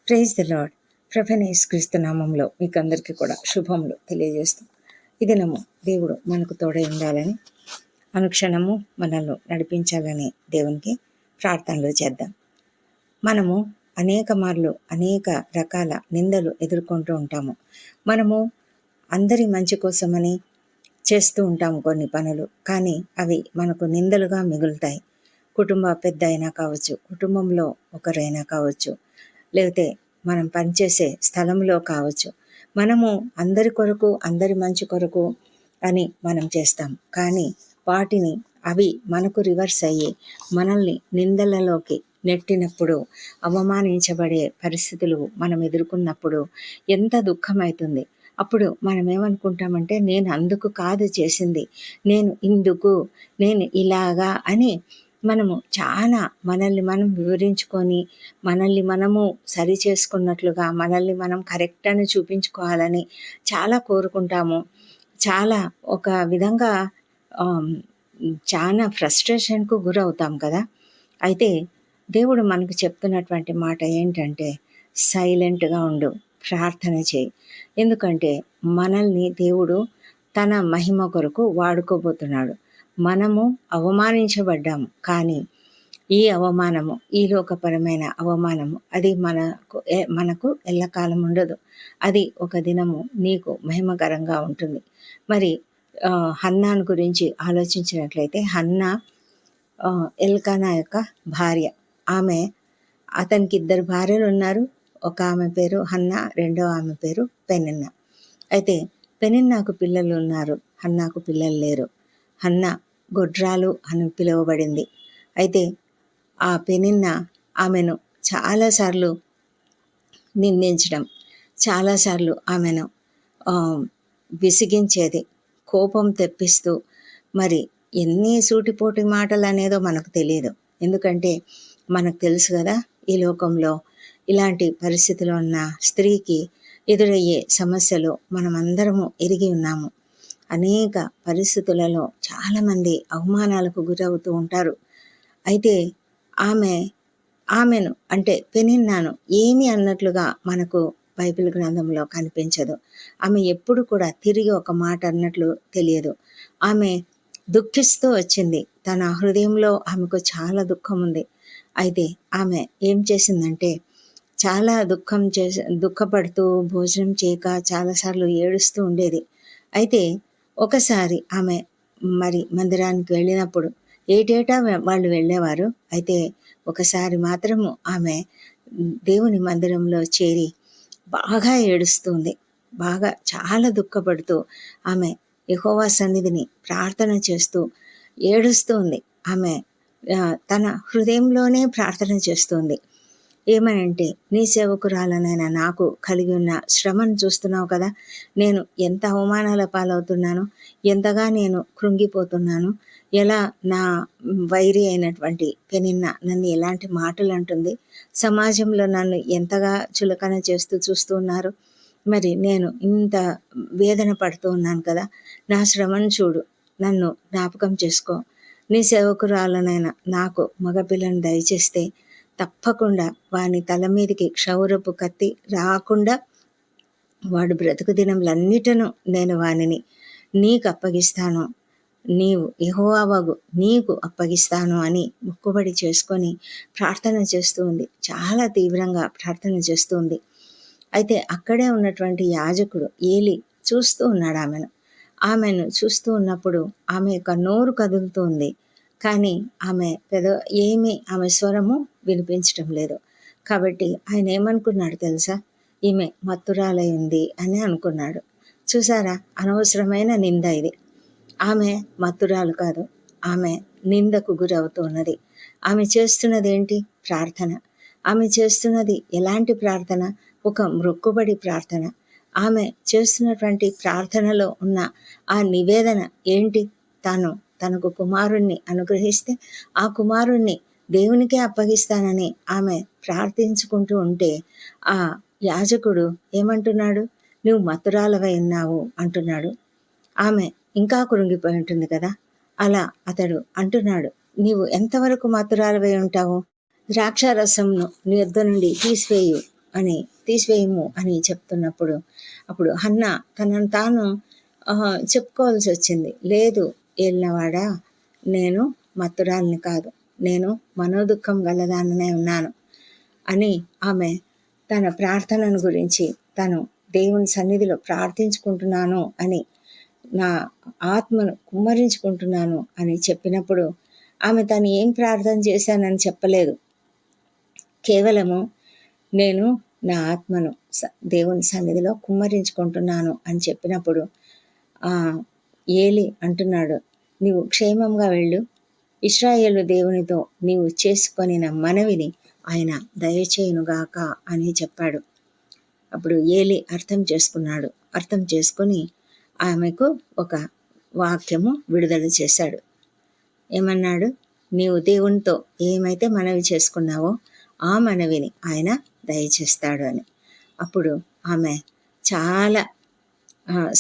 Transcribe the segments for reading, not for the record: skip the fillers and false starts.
Praise the lord. ప్రభువైన యేసుక్రీస్తు నామంలో మీకు అందరికీ కూడా శుభములు తెలియజేస్తాం. ఈ దినము దేవుడు మనకు తోడై ఉండాలని, అనుక్షణము మనల్ని నడిపించాలని దేవునికి ప్రార్థనలు చేద్దాం. మనము అనేక మార్లు అనేక రకాల నిందలు ఎదుర్కొంటూ ఉంటాము. మనము అందరి మంచి కోసమని చేస్తూ ఉంటాము కొన్ని పనులు, కానీ అవి మనకు నిందలుగా మిగులుతాయి. కుటుంబ పెద్ద అయినా కావచ్చు, కుటుంబంలో ఒకరైనా కావచ్చు, లేకపోతే మనం పనిచేసే స్థలంలో కావచ్చు. మనము అందరి కొరకు, అందరి మంచి కొరకు అని మనం చేస్తాం, కానీ వాటిని అవి మనకు రివర్స్ అయ్యి మనల్ని నిందలలోకి నెట్టినప్పుడు, అవమానించబడే పరిస్థితులు మనం ఎదుర్కొన్నప్పుడు ఎంత దుఃఖమవుతుంది. అప్పుడు మనం ఏమనుకుంటామంటే, నేను అందుకు కాదు చేసింది, నేను ఇందుకు, నేను ఇలాగా అని మనము చాలా మనల్ని మనం వివరించుకొని, మనల్ని మనము సరి చేసుకున్నట్లుగా, మనల్ని మనం కరెక్ట్ అని చూపించుకోవాలని చాలా కోరుకుంటాము. చాలా ఒక విధంగా చాలా ఫ్రస్ట్రేషన్కు గురవుతాం కదా. అయితే దేవుడు మనకు చెప్తున్నటువంటి మాట ఏంటంటే, సైలెంట్గా ఉండు, ప్రార్థన చేయి. ఎందుకంటే మనల్ని దేవుడు తన మహిమ కొరకు వాడుకోబోతున్నాడు. మనము అవమానించబడ్డాము, కానీ ఈ అవమానము, ఈ లోకపరమైన అవమానము, అది మనకు ఎల్లకాలం ఉండదు. అది ఒక దినము నీకు మహిమకరంగా ఉంటుంది. మరి హన్నాను గురించి ఆలోచించినట్లయితే, హన్నా ఎల్కానా యొక్క భార్య. అతనికి 2 భార్యలు ఉన్నారు. ఒక ఆమె పేరు హన్నా, రెండో ఆమె పేరు పెనిన్నా. అయితే పెనిన్నాకు పిల్లలు ఉన్నారు, హన్నాకు పిల్లలు లేరు. హన్నా గొడ్రాలు అని పిలువబడింది. అయితే ఆ పెనిన్నా ఆమెను చాలాసార్లు నిందించడం, చాలాసార్లు ఆమెను విసిగించేది, కోపం తెప్పిస్తూ, మరి ఎన్ని సూటిపోటి మాటలు అనేదో మనకు తెలియదు. ఎందుకంటే మనకు తెలుసు కదా, ఈ లోకంలో ఇలాంటి పరిస్థితిలో ఉన్న స్త్రీకి ఎదురయ్యే సమస్యలు మనమందరము ఎరిగి ఉన్నాము. అనేక పరిస్థితులలో చాలామంది అవమానాలకు గురవుతూ ఉంటారు. అయితే ఆమెను అంటే పెనిన్నాను ఏమి అన్నట్లుగా మనకు బైబిల్ గ్రంథంలో కనిపించదు. ఆమె ఎప్పుడు కూడా తిరిగి ఒక మాట అన్నట్లు తెలియదు. ఆమె దుఃఖిస్తూ వచ్చింది. తన హృదయంలో ఆమెకు చాలా దుఃఖం ఉంది. అయితే ఆమె ఏం చేసిందంటే, చాలా దుఃఖపడుతూ, భోజనం చేయక చాలాసార్లు ఏడుస్తూ ఉండేది. అయితే ఒకసారి ఆమె మరి మందిరానికి వెళ్ళినప్పుడు, ఏటేటా వాళ్ళు వెళ్ళేవారు. అయితే ఒకసారి మాత్రము ఆమె దేవుని మందిరంలో చేరి బాగా ఏడుస్తుంది. బాగా చాలా దుఃఖపడుతూ ఆమె యెహోవా సన్నిధిని ప్రార్థన చేస్తూ ఏడుస్తుంది. ఆమె తన హృదయంలోనే ప్రార్థన చేస్తుంది. ఏమనంటే, నీ సేవకురాలనైనా నాకు కలిగి ఉన్న శ్రమను చూస్తున్నావు కదా, నేను ఎంత అవమానాల పాలవుతున్నాను, ఎంతగా నేను కృంగిపోతున్నాను, ఎలా నా వైరి అయినటువంటి పెనిన్నా నన్ను ఎలాంటి మాటలు అంటుంది, సమాజంలో నన్ను ఎంతగా చులకన చూస్తూ ఉన్నారు, మరి నేను ఇంత వేదన పడుతూ ఉన్నాను కదా, నా శ్రమను చూడు, నన్ను జ్ఞాపకం చేసుకో, నీ సేవకురాలనైనా నాకు మగపిల్లని దయచేస్తే తప్పకుండా వాని తల మీదకి క్షౌరపు కత్తి రాకుండా వాడు బ్రతుకు దినములన్నిటను నేను వానిని నీకు అప్పగిస్తాను, నీవు యెహోవావగు నీకు అప్పగిస్తాను అని మొక్కుబడి చేసుకొని ప్రార్థన చేస్తూ ఉంది. చాలా తీవ్రంగా ప్రార్థన చేస్తూ ఉంది. అయితే అక్కడే ఉన్నటువంటి యాజకుడు ఏలి చూస్తూ ఉన్నాడు ఆమెను చూస్తూ ఉన్నప్పుడు ఆమె యొక్క నోరు కదులుతూ ఉంది, కానీ ఆమె ఆమె స్వరము వినిపించటం లేదు. కాబట్టి ఆయన ఏమనుకున్నాడు తెలుసా, ఈమె మత్తురాలై ఉంది అని అనుకున్నాడు. చూసారా, అనవసరమైన నింద ఇది. ఆమె మత్తురాలు కాదు, ఆమె నిందకు గురవుతూ ఉన్నది. ఆమె చేస్తున్నది ఏంటి? ప్రార్థన. ఆమె చేస్తున్నది ఎలాంటి ప్రార్థన? ఒక మొక్కుబడి ప్రార్థన. ఆమె చేస్తున్నటువంటి ప్రార్థనలో ఉన్న ఆ నివేదన ఏంటి? తనకు కుమారుణ్ణి అనుగ్రహిస్తే ఆ కుమారుణ్ణి దేవునికే అప్పగిస్తానని ఆమె ప్రార్థించుకుంటూ ఉంటే, ఆ యాజకుడు ఏమంటున్నాడు? నువ్వు మత్తురాలవై ఉన్నావు అంటున్నాడు. ఆమె ఇంకా కృంగిపోయి ఉంటుంది కదా. అలా అతడు అంటున్నాడు, నీవు ఎంతవరకు మత్తురాలవై ఉంటావు? ద్రాక్షారసంను నీ యొద్ద నుండి తీసివేయు అని తీసివేయము అని చెప్తున్నప్పుడు అప్పుడు హన్నా తనను తాను చెప్పుకోవాల్సి వచ్చింది. లేదు ఏలినవాడా, నేను మత్తురాలిని కాదు, నేను మనోదుఖం గలదాననే ఉన్నాను అని ఆమె తన ప్రార్థనను గురించి తను దేవుని సన్నిధిలో ప్రార్థించుకుంటున్నాను అని, నా ఆత్మను కుమ్మరించుకుంటున్నాను అని చెప్పినప్పుడు ఆమె తను ఏం ప్రార్థన చేశానని చెప్పలేదు. కేవలము నేను నా ఆత్మను దేవుని సన్నిధిలో కుమ్మరించుకుంటున్నాను అని చెప్పినప్పుడు ఏలి అంటున్నాడు, నీవు క్షేమంగా వెళ్ళు, ఇశ్రాయేలు దేవునితో నీవు చేసుకొనిన మనవిని ఆయన దయచేయునుగాక అని చెప్పాడు. అప్పుడు ఏలి అర్థం చేసుకున్నాడు. అర్థం చేసుకొని ఆమెకు ఒక వాక్యము విడుదల చేశాడు. ఏమన్నాడు? నీవు దేవునితో ఏమైతే మనవి చేసుకున్నావో ఆ మనవిని ఆయన దయచేస్తాడు అని. అప్పుడు ఆమె చాలా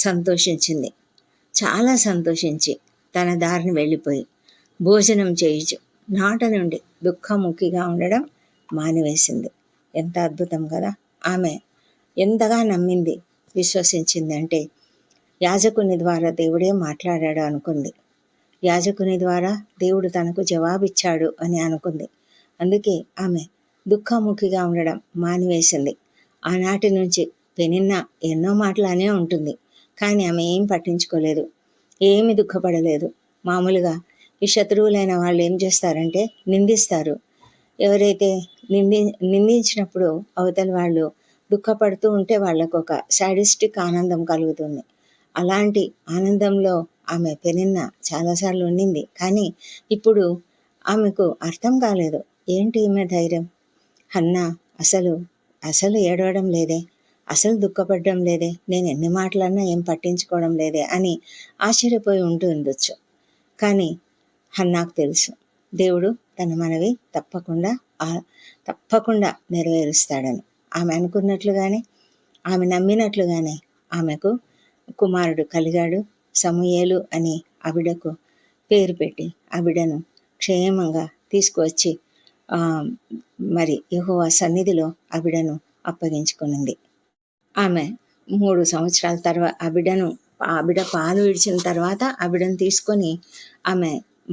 సంతోషించింది. చాలా సంతోషించి తన దారిని వెళ్ళిపోయి భోజనం చేయుచు నాట నుండి దుఃఖముఖిగా ఉండడం మానివేసింది. ఎంత అద్భుతం కదా! ఆమె ఎంతగా నమ్మింది, విశ్వసించింది అంటే యాజకుని ద్వారా దేవుడే మాట్లాడాడు అనుకుంది. యాజకుని ద్వారా దేవుడు తనకు జవాబిచ్చాడు అని అనుకుంది. అందుకే ఆమె దుఃఖముఖిగా ఉండడం మానివేసింది. ఆనాటి నుంచి పెనిన్నా ఎన్నో మాటలనే ఉంటుంది, కానీ ఆమె ఏం పట్టించుకోలేదు, ఏమి దుఃఖపడలేదు. మామూలుగా ఈ శత్రువులైన వాళ్ళు ఏం చేస్తారంటే నిందిస్తారు. ఎవరైతే నిందించినప్పుడు అవతల వాళ్ళు దుఃఖపడుతూ ఉంటే వాళ్ళకు ఒక సాడిస్టిక్ ఆనందం కలుగుతుంది. అలాంటి ఆనందంలో ఆమె పెనిన్న చాలాసార్లు ఉండింది. కానీ ఇప్పుడు ఆమెకు అర్థం కాలేదు, ఏంటి ఈమె ధైర్యం? హన్నా అసలు ఏడవడం లేదే, అసలు దుఃఖపడడం లేదే, నేను ఎన్ని మాటలన్నా ఏం పట్టించుకోవడం లేదే అని ఆశ్చర్యపోయి ఉంటూ ఉండొచ్చు. కానీ హన్నాకు తెలుసు, దేవుడు తన మనవి తప్పకుండా నెరవేరుస్తాడని. ఆమె అనుకున్నట్లుగానే, ఆమె నమ్మినట్లుగానే ఆమెకు కుమారుడు కలిగాడు. సమూయేలు అని ఆ బిడ్డకు పేరు పెట్టి ఆ బిడ్డను క్షేమంగా తీసుకువచ్చి మరి యెహోవా సన్నిధిలో ఆ బిడ్డను అప్పగించుకునింది. ఆమె 3 సంవత్సరాల తర్వాత ఆ బిడ్డ పాలు విడిచిన తర్వాత ఆ బిడ్డను తీసుకొని ఆమె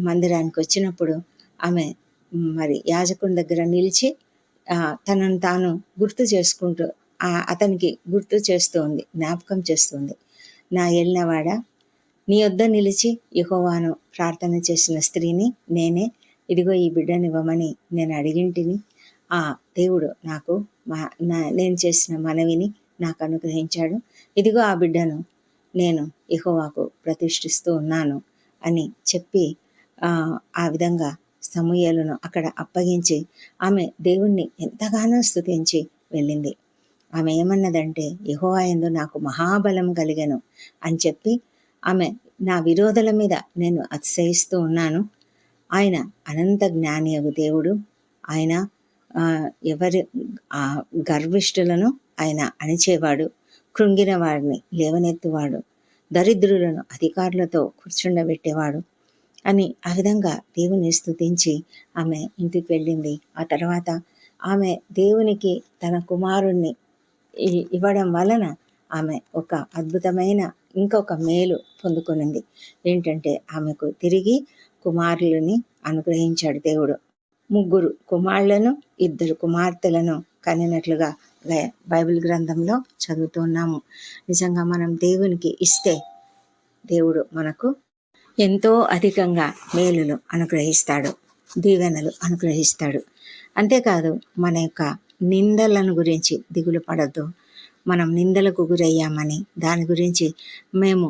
మందిరానికి వచ్చినప్పుడు ఆమె మరి యాజకుని దగ్గర నిలిచి తనను తాను గుర్తు చేసుకుంటూ అతనికి గుర్తు చేస్తూ ఉంది, జ్ఞాపకం చేస్తుంది. నా ఏలినవాడ, నీ వద్ద నిలిచి యెహోవాను ప్రార్థన చేసిన స్త్రీని నేనే. ఇదిగో ఈ బిడ్డనివ్వమని నేను అడిగింటిని. ఆ దేవుడు నాకు నేను చేసిన మనవిని నాకు అనుగ్రహించాడు. ఇదిగో ఆ బిడ్డను నేను యెహోవాకు ప్రతిష్ఠిస్తూ ఉన్నాను అని చెప్పి ఆ విధంగా సమూయేలును అక్కడ అప్పగించి ఆమె దేవుణ్ణి ఎంతగానో స్తుతించి వెళ్ళింది. ఆమె ఏమన్నదంటే, యెహోవా యందు నాకు మహాబలం కలిగెను అని చెప్పి ఆమె నా విరోధుల మీద నేను అతిశయిస్తూ ఉన్నాను. ఆయన అనంత జ్ఞానియగు దేవుడు. ఆయన ఎవరి గర్విష్ఠులను ఆయన అణిచేవాడు, కృంగిన వాడిని లేవనెత్తువాడు, దరిద్రులను అధికారులతో కూర్చుండబెట్టేవాడు అని ఆ విధంగా దేవుని స్తుతించి ఆమె ఇంటికి వెళ్ళింది. ఆ తర్వాత ఆమె దేవునికి తన కుమారుణ్ణి ఇవ్వడం వలన ఆమె ఒక అద్భుతమైన ఇంకొక మేలు పొందుకునింది. ఏంటంటే ఆమెకు తిరిగి కుమారులని అనుగ్రహించాడు దేవుడు. 3 కుమారులను 2 కుమార్తెలను కనినట్లుగా బైబిల్ గ్రంథంలో చదువుతున్నాము. నిజంగా మనం దేవునికి ఇస్తే దేవుడు మనకు ఎంతో అధికంగా మేలులు అనుగ్రహిస్తాడు, దీవెనలు అనుగ్రహిస్తాడు. అంతేకాదు, మన యొక్క నిందలను గురించి దిగులు పడద్దు. మనం నిందలకు గురయ్యామని దాని గురించి మేము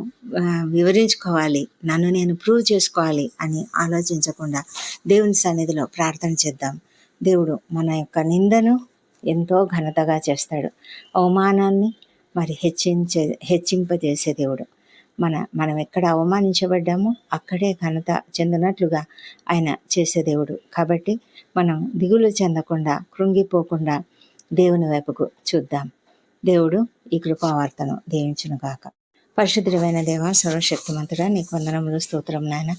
వివరించుకోవాలి, నన్ను నేను ప్రూవ్ చేసుకోవాలి అని ఆలోచించకుండా దేవుని సన్నిధిలో ప్రార్థన చేద్దాం. దేవుడు మన యొక్క నిందను ఎంతో ఘనతగా చేస్తాడు. అవమానాన్ని మరి హెచ్చింపజేసే దేవుడు. మనం ఎక్కడ అవమానించబడ్డామో అక్కడే ఘనత చెందినట్లుగా ఆయన చేసే దేవుడు. కాబట్టి మనం దిగులు చెందకుండా, కృంగిపోకుండా దేవుని వైపుకు చూద్దాం. దేవుడు ఈ కృపావార్తను దీవించునుగాక. పరిశుద్ధమైన దేవ, సర్వశక్తిమంతుడా, నీకు వందనములు, స్తోత్రం నాయన.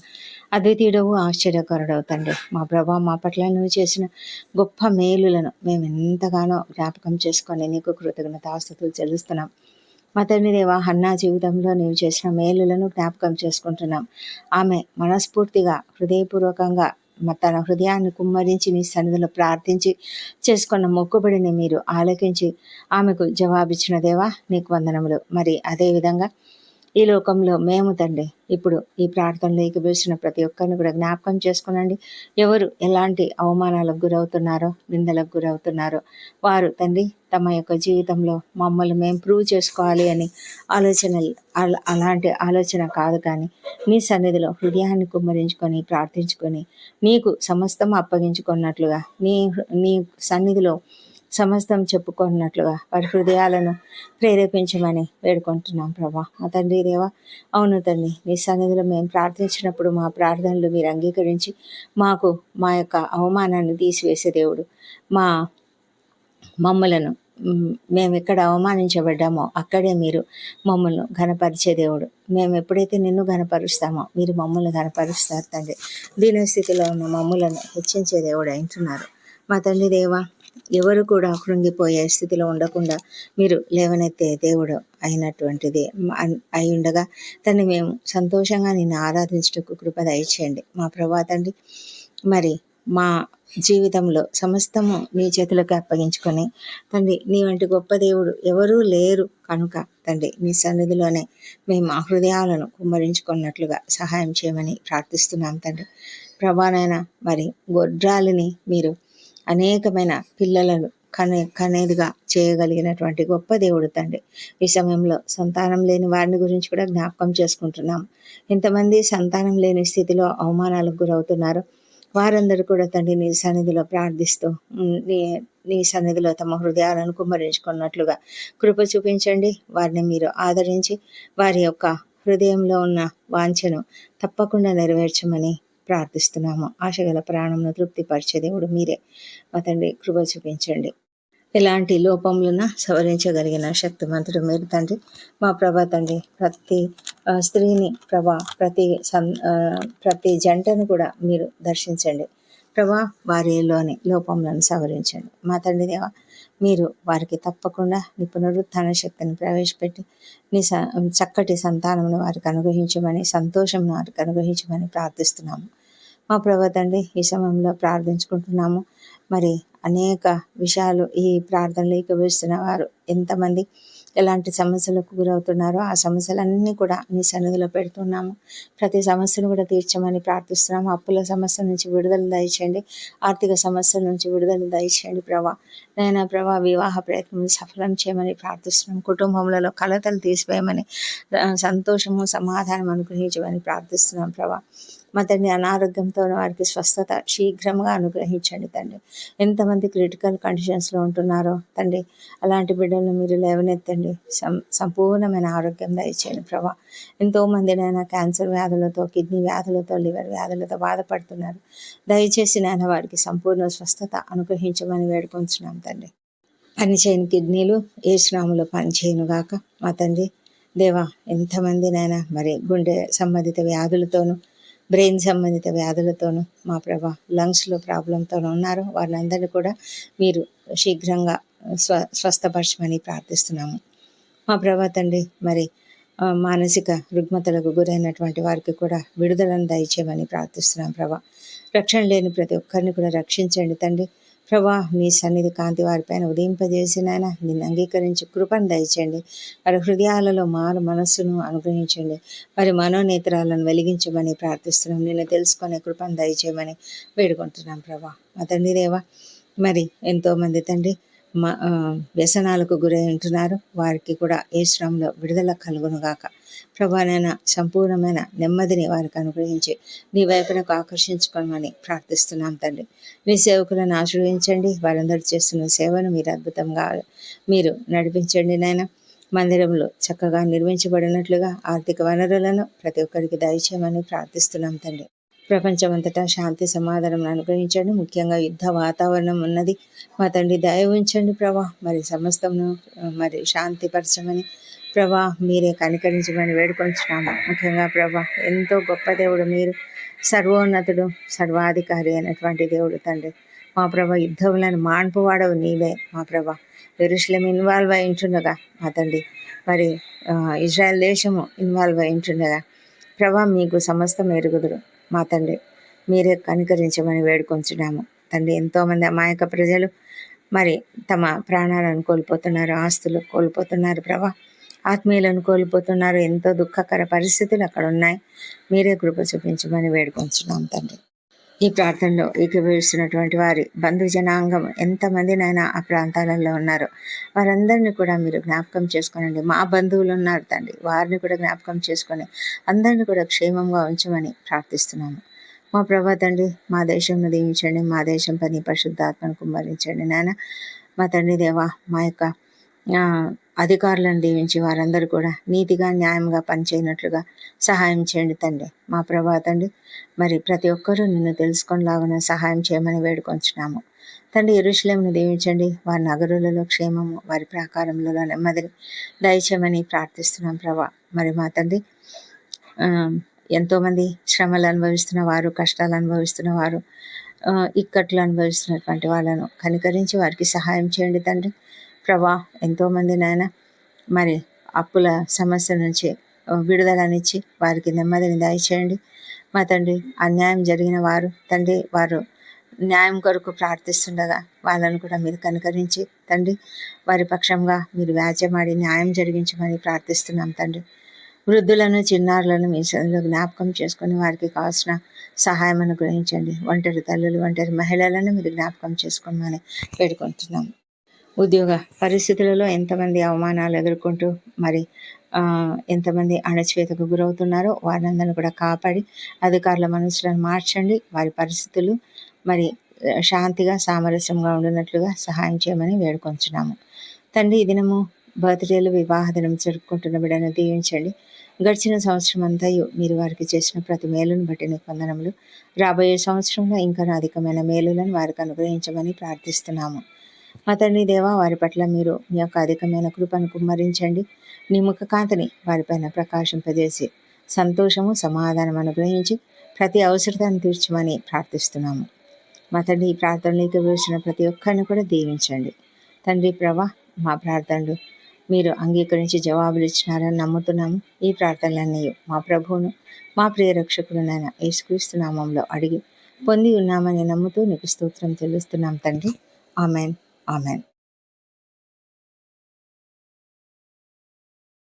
అద్వితీయుడవు, ఆశ్చర్యకరుడవు తండ్రి. మా ప్రభా, మా పట్ల నువ్వు చేసిన గొప్ప మేలులను మేము ఎంతగానో జ్ఞాపకం చేసుకొని నీకు కృతజ్ఞతాస్తుతులు చెల్లిస్తున్నాం. మా తండ్రి దేవ, హన్నా జీవితంలో నీవు చేసిన మేలులను జ్ఞాపకం చేసుకుంటున్నాం. ఆమె మనస్ఫూర్తిగా హృదయపూర్వకంగా తన హృదయాన్ని కుమ్మరించి నీ సన్నిధిలో ప్రార్థించి చేసుకున్న మొక్కుబడిని మీరు ఆలకించి ఆమెకు జవాబిచ్చిన దేవా, నీకు వందనములు. మరి అదేవిధంగా ఈ లోకంలో మేము తండ్రి ఇప్పుడు ఈ ప్రార్థనలో ఏకీభవిస్తున్న ప్రతి ఒక్కరిని కూడా జ్ఞాపకం చేసుకునండి. ఎవరు ఎలాంటి అవమానాలకు గురవుతున్నారో, నిందలకు గురవుతున్నారో వారు తండ్రి తమ యొక్క జీవితంలో మమ్మల్ని మేము ప్రూవ్ చేసుకోవాలి అని ఆలోచనలు, అలాంటి ఆలోచన కాదు, కానీ నీ సన్నిధిలో హృదయాన్ని కుమ్మరించుకొని ప్రార్థించుకొని నీకు సమస్తం అప్పగించుకున్నట్లుగా నీ నీ సన్నిధిలో సమస్తం చెప్పుకున్నట్లుగా వారి హృదయాలను ప్రేరేపించమని వేడుకుంటున్నాం ప్రభా. మా తండ్రి దేవా, అవును తండ్రి, నీ సన్నిధిలో మేము ప్రార్థించినప్పుడు మా ప్రార్థనలు మీరు అంగీకరించి మాకు మా యొక్క అవమానాన్ని తీసివేసే దేవుడు, మమ్మలను మేము ఎక్కడ అవమానించబడ్డామో అక్కడే మీరు మమ్మల్ని ఘనపరిచే దేవుడు. మేము ఎప్పుడైతే నిన్ను ఘనపరుస్తామో మీరు మమ్మల్ని ఘనపరుస్తారు తండ్రి. దీనస్థితిలో ఉన్న మమ్మలను హెచ్చించే దేవుడు అంటున్నారు. మా తండ్రి దేవా, ఎవరు కూడా కృంగిపోయే స్థితిలో ఉండకుండా మీరు లేవనెత్తే దేవుడు అయినటువంటిది అయి ఉండగా తండ్రి, మేము సంతోషంగా నిన్ను ఆరాధించటకు కృప దయచేయండి మా ప్రభా తండ్రి. మరి మా జీవితంలో సమస్తము నీ చేతులకు అప్పగించుకొని తండ్రి, నీ వంటి గొప్ప దేవుడు ఎవరూ లేరు కనుక తండ్రి, నీ సన్నిధిలోనే మేము మా హృదయాలను కుమ్మరించుకున్నట్లుగా సహాయం చేయమని ప్రార్థిస్తున్నాం తండ్రి. ప్రభానైనా మరి గొడ్రాలిని మీరు అనేకమైన పిల్లలను కనేదిగా చేయగలిగినటువంటి గొప్ప దేవుడు తండ్రి. ఈ సమయంలో సంతానం లేని వారిని గురించి కూడా జ్ఞాపకం చేసుకుంటున్నాం. ఎంతమంది సంతానం లేని స్థితిలో అవమానాలకు గురవుతున్నారో వారందరూ కూడా తండ్రి నీ సన్నిధిలో ప్రార్థిస్తూ నీ సన్నిధిలో తమ హృదయాలను కుమ్మరించుకున్నట్లుగా కృప చూపించండి. వారిని మీరు ఆదరించి వారి యొక్క హృదయంలో ఉన్న వాంఛను తప్పకుండా నెరవేర్చమని ప్రార్థిస్తున్నాము. ఆశగల ప్రాణంను తృప్తిపరిచే దేవుడు మీరే. మా తండ్రి, కృప చూపించండి. ఎలాంటి లోపములను సవరించగలిగిన శక్తిమంతుడు మీరు తండ్రి. మా ప్రభా తండ్రి, ప్రతి స్త్రీని ప్రభా, ప్రతి జంటను కూడా మీరు దర్శించండి ప్రభా. వారిలోని లోపములను సవరించండి మా తండ్రి దేవ. మీరు వారికి తప్పకుండా నీ పునరుత్థాన శక్తిని ప్రవేశపెట్టి నీ చక్కటి సంతానమును వారికి అనుగ్రహించమని, సంతోషంను వారికి అనుగ్రహించమని ప్రార్థిస్తున్నాము మా ప్రభా తండ్రి. ఈ సమయంలో ప్రార్థించుకుంటున్నాము. మరి అనేక విషయాలు ఈ ప్రార్థనలు ఏకీభవిస్తున్న వారు ఎంతమంది ఎలాంటి సమస్యలకు గురవుతున్నారో ఆ సమస్యలన్నీ కూడా నీ సన్నిధిలో పెడుతున్నాము. ప్రతి సమస్యను కూడా తీర్చమని ప్రార్థిస్తున్నాము. అప్పుల సమస్య నుంచి విడుదల దయచేయండి, ఆర్థిక సమస్యల నుంచి విడుదల దయచేయండి ప్రభా. నైనా ప్రభా, వివాహ ప్రయత్నం సఫలం చేయమని ప్రార్థిస్తున్నాం. కుటుంబంలో కలతలు తీసివేయమని, సంతోషము సమాధానం అనుగ్రహించమని ప్రార్థిస్తున్నాం ప్రభా. మా తండ్రి, అనారోగ్యంతో వారికి స్వస్థత శీఘ్రంగా అనుగ్రహించండి తండ్రి. ఎంతమంది క్రిటికల్ కండిషన్స్లో ఉంటున్నారో తండ్రి, అలాంటి బిడ్డలను మీరు లేవనెత్తండి. సంపూర్ణమైన ఆరోగ్యం దయచేయండి ప్రభా. ఎంతోమంది నాయన క్యాన్సర్ వ్యాధులతో, కిడ్నీ వ్యాధులతో, లివర్ వ్యాధులతో బాధపడుతున్నారు. దయచేసి నాయన వారికి సంపూర్ణ స్వస్థత అనుగ్రహించమని వేడుకొంచున్నాం తండ్రి. పనిచేయని కిడ్నీలు ఏసునాములో పనిచేయను గాక మా తండ్రి దేవా. ఎంతమంది నాయన మరి గుండె సంబంధిత వ్యాధులతోనూ, బ్రెయిన్ సంబంధిత వ్యాధులతోనూ, మా ప్రభా లంగ్స్లో ప్రాబ్లంతోనూ ఉన్నారు, వారినందరినీ కూడా మీరు శీఘ్రంగా స్వస్థపరచమని ప్రార్థిస్తున్నాము మా ప్రభా తండ్రి. మరి మానసిక రుగ్మతలకు గురైనటువంటి వారికి కూడా విడుదలను దయచేయమని ప్రార్థిస్తున్నాం ప్రభా. రక్షణ లేని ప్రతి ఒక్కరిని కూడా రక్షించండి తండ్రి ప్రభా. నీ సన్నిధి కాంతి వారిపైన ఉదయింపజేసినైనా నిన్ను అంగీకరించి కృపను దయచేయండి. వారి హృదయాలలో మారు మనస్సును అనుగ్రహించండి. వారి మనోనేత్రాలను వెలిగించమని ప్రార్థిస్తున్నాం. నిన్ను తెలుసుకునే కృపను దయచేయమని వేడుకుంటున్నాం ప్రభా. మా తండ్రి దేవా, మరి ఎంతోమంది తండ్రి వ్యసనాలకు గురై ఉంటున్నారు, వారికి కూడా ఏ శ్రమంలో విడుదల కలుగునుగాక ప్రభానైనా. సంపూర్ణమైన నెమ్మదిని వారికి అనుగ్రహించి నీ వైపునకు ఆకర్షించుకోమని ప్రార్థిస్తున్నాం తండ్రి. నీ సేవకులను ఆశ్రయించండి. వారందరూ చేస్తున్న సేవను మీరు అద్భుతంగా మీరు నడిపించండి నాయన. మందిరంలో చక్కగా నిర్మించబడినట్లుగా ఆర్థిక వనరులను ప్రతి ఒక్కరికి దయచేయమని ప్రార్థిస్తున్నాం తండ్రి. ప్రపంచమంతటా శాంతి సమాధానం అనుగ్రహించండి. ముఖ్యంగా యుద్ధ వాతావరణం ఉన్నది మా తండ్రి, దయ ఉంచండి ప్రభా. మరి సమస్తమును మరి శాంతిపరచమని ప్రభా మీరే కనికరించమని వేడుకొంచున్నాము. ముఖ్యంగా ప్రభా ఎంతో గొప్ప దేవుడు మీరు, సర్వోన్నతుడు, సర్వాధికారి అయినటువంటి దేవుడు తండ్రి. మా ప్రభా యుద్ధములను మాన్పువాడవు నీవే మా ప్రభా. యెరూషలేము ఇన్వాల్వ్ అయి ఉంటుండగా మా తండ్రి, మరి ఇజ్రాయెల్ దేశము ఇన్వాల్వ్ అయి ఉంటుండగా ప్రభా మీకు సమస్తం ఎరుగుదురు మా తండ్రి. మీరే కనికరించమని వేడుకొంచున్నాము తండ్రి. ఎంతోమంది అమాయక ప్రజలు మరి తమ ప్రాణాలను కోల్పోతున్నారు, ఆస్తులు కోల్పోతున్నారు ప్రభా, ఆత్మీయులను కోల్పోతున్నారు. ఎంతో దుఃఖకర పరిస్థితులు అక్కడ ఉన్నాయి. మీరే కృప చూపించమని వేడుకొంచున్నాం తండ్రి. ఈ ప్రార్థనలో ఏకీభవిస్తున్నటువంటి వారి బంధు జనాంగం ఎంతమందినైనా ఆ ప్రాంతాలలో ఉన్నారు, వారందరినీ కూడా మీరు జ్ఞాపకం చేసుకోనండి. మా బంధువులు ఉన్నారు తండ్రి, వారిని కూడా జ్ఞాపకం చేసుకొని అందరినీ కూడా క్షేమంగా ఉంచమని ప్రార్థిస్తున్నాము. మా ప్రభా తండ్రి, మా దేశంను దీవించండి, మా దేశం పని పరిశుద్ధాత్మను కుమ్మరించండి నాయన. మా తండ్రి దేవా, మా యొక్క అధికారులను దీవించి వారందరూ కూడా నీతిగా న్యాయంగా పనిచేయనట్లుగా సహాయం చేయండి తండ్రి. మా ప్రభా తండ్రి, మరి ప్రతి ఒక్కరూ నిన్ను తెలుసుకొనిలాగున సహాయం చేయమని వేడుకొంచున్నాము తండ్రి. యెరూషలేమును దీవించండి, వారి నగరులలో క్షేమము, వారి ప్రాకారంలో నెమ్మదిని దయచేయమని ప్రార్థిస్తున్నాం ప్రభా. మరి మా తండ్రి, ఎంతోమంది శ్రమలు అనుభవిస్తున్న వారు, కష్టాలు అనుభవిస్తున్న వారు, ఇక్కట్లు అనుభవిస్తున్నటువంటి వాళ్ళను కనికరించి వారికి సహాయం చేయండి తండ్రి ప్రభా. ఎంతోమంది నాయన మరి అప్పుల సమస్య నుంచి విడుదలనిచ్చి వారికి నెమ్మదిని దయచేయండి మా తండ్రి. అన్యాయం జరిగిన వారు తండ్రి, వారు న్యాయం కొరకు ప్రార్థిస్తుండగా వాళ్ళను కూడా మీరు కనికరించి తండ్రి, వారి పక్షంగా మీరు వ్యాజ్యమాడి న్యాయం జరిగించమని ప్రార్థిస్తున్నాం తండ్రి. వృద్ధులను, చిన్నారులను మీ సన్నిధిలో జ్ఞాపకం చేసుకొని వారికి కావాల్సిన సహాయం అనుగ్రహించండి. ఒంటరి తల్లులు, ఒంటరి మహిళలను మీరు జ్ఞాపకం చేసుకోమని వేడుకుంటున్నాం. ఉద్యోగ పరిస్థితులలో ఎంతమంది అవమానాలు ఎదుర్కొంటూ మరి ఎంతమంది అణచివేతకు గురవుతున్నారో వారందరిని కూడా కాపాడి అధికారుల మనసులను మార్చండి. వారి పరిస్థితులు మరి శాంతిగా, సామరస్యంగా ఉండినట్లుగా సహాయం చేయమని వేడుకొంచున్నాము తండ్రి. ఈ దినము బర్త్డేలు, వివాహ దినం జరుపుకుంటున్న బిడ్డను దీవించండి. గడిచిన సంవత్సరం అంతయు మీరు వారికి చేసిన ప్రతి మేలును బట్టి నీకు వందనములు. రాబోయే సంవత్సరంలో ఇంకా అధికమైన మేలులను వారికి అనుగ్రహించమని ప్రార్థిస్తున్నాము మా తండ్రి దేవా. వారి పట్ల మీరు మీ యొక్క అధికమైన కృపను కుమ్మరించండి. నీ ముఖ కాంతిని వారిపైన ప్రకాశింపజేసి సంతోషము, సమాధానం అనుగ్రహించి ప్రతి అవసరతను తీర్చమని ప్రార్థిస్తున్నాము మా తండ్రి. ఈ ప్రార్థనలోకి వేసిన ప్రతి ఒక్కరిని కూడా దీవించండి తండ్రి ప్రభా. మా ప్రార్థనలు మీరు అంగీకరించి జవాబులు ఇచ్చినారని నమ్ముతున్నాము. ఈ ప్రార్థనలన్నీ మా ప్రభువును, మా ప్రియ రక్షకుడునైన యేసుక్రీస్తు నామంలో అడిగి పొంది ఉన్నామని నమ్ముతూ నీకు స్తోత్రం చెల్లిస్తున్నాం తండ్రి. Amen, amen.